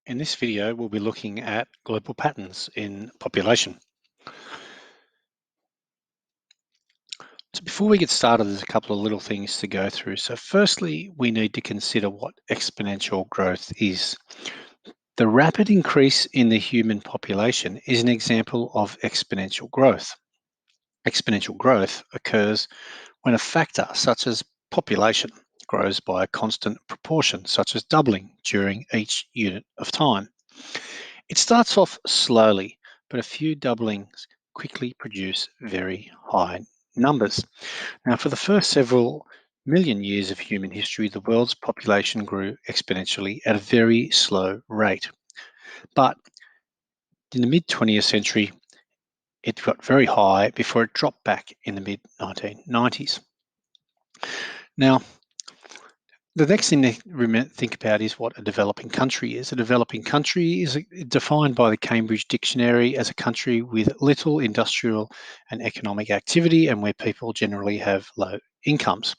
In this video, we'll be looking at global patterns in population. So before we get started, there's a couple of little things to go through. So firstly, we need to consider what exponential growth is. The rapid increase in the human population is an example of exponential growth. Exponential growth occurs when a factor such as population grows by a constant proportion, such as doubling during each unit of time. It starts off slowly, but a few doublings quickly produce very high numbers. Now, for the first several million years of human history, the world's population grew exponentially at a very slow rate. But in the mid 20th century, it got very high before it dropped back in the mid 1990s. Now, the next thing to think about is what a developing country is. A developing country is defined by the Cambridge Dictionary as a country with little industrial and economic activity and where people generally have low incomes.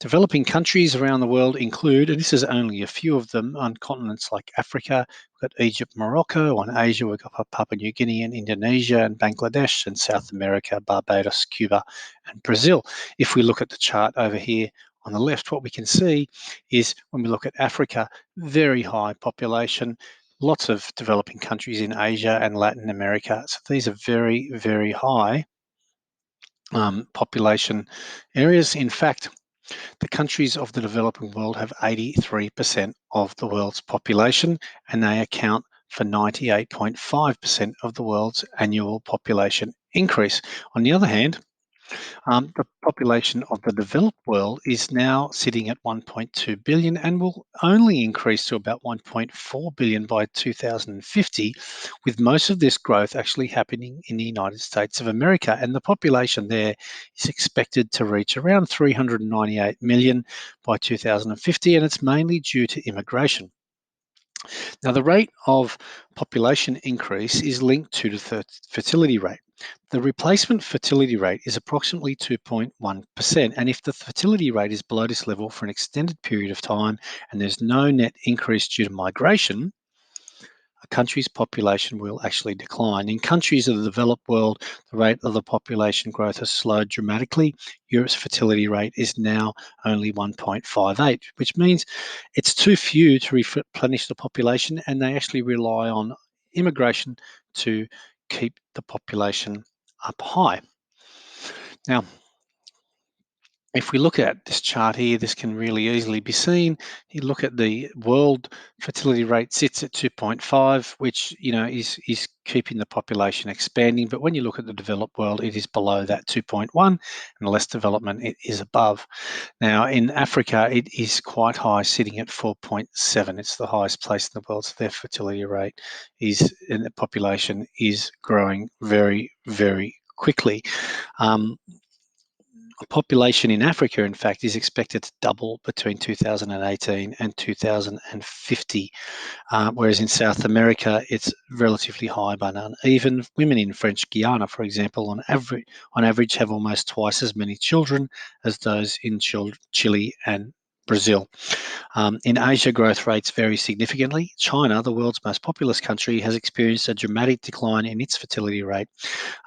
Developing countries around the world include, and this is only a few of them, on continents like Africa, we've got Egypt, Morocco. On Asia, we've got Papua New Guinea and Indonesia and Bangladesh, and South America, Barbados, Cuba, and Brazil. If we look at the chart over here on the left, what we can see is when we look at Africa, very high population, lots of developing countries in Asia and Latin America. So these are very, very high population areas. In fact, the countries of the developing world have 83% of the world's population, and they account for 98.5% of the world's annual population increase. On the other hand, the population of the developed world is now sitting at 1.2 billion and will only increase to about 1.4 billion by 2050, with most of this growth actually happening in the United States of America. And the population there is expected to reach around 398 million by 2050, and it's mainly due to immigration. Now, the rate of population increase is linked to the fertility rate. The replacement fertility rate is approximately 2.1%, and if the fertility rate is below this level for an extended period of time and there's no net increase due to migration, a country's population will actually decline. In countries of the developed world, the rate of the population growth has slowed dramatically. Europe's fertility rate is now only 1.58, which means it's too few to replenish the population, and they actually rely on immigration to keep the population up high. Now, if we look at this chart here, this can really easily be seen. You look at the world fertility rate sits at 2.5, which is keeping the population expanding. But when you look at the developed world, it is below that 2.1, and less development it is above. Now in Africa, it is quite high, sitting at 4.7. It's the highest place in the world. So their fertility rate and the population is growing very, very quickly. Population in Africa, in fact, is expected to double between 2018 and 2050, whereas in South America, it's relatively high by none. Even women in French Guiana, for example, on average have almost twice as many children as those in Chile and Brazil. In Asia, growth rates vary significantly. China, the world's most populous country, has experienced a dramatic decline in its fertility rate.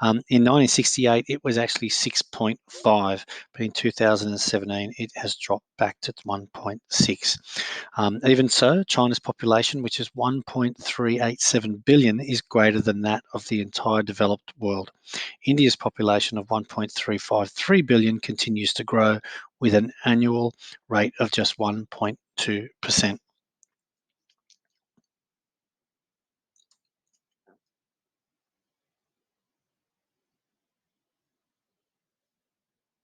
In 1968, it was actually 6.5, but in 2017, it has dropped back to 1.6. Even so, China's population, which is 1.387 billion, is greater than that of the entire developed world. India's population of 1.353 billion continues to grow with an annual rate of just 1.2%.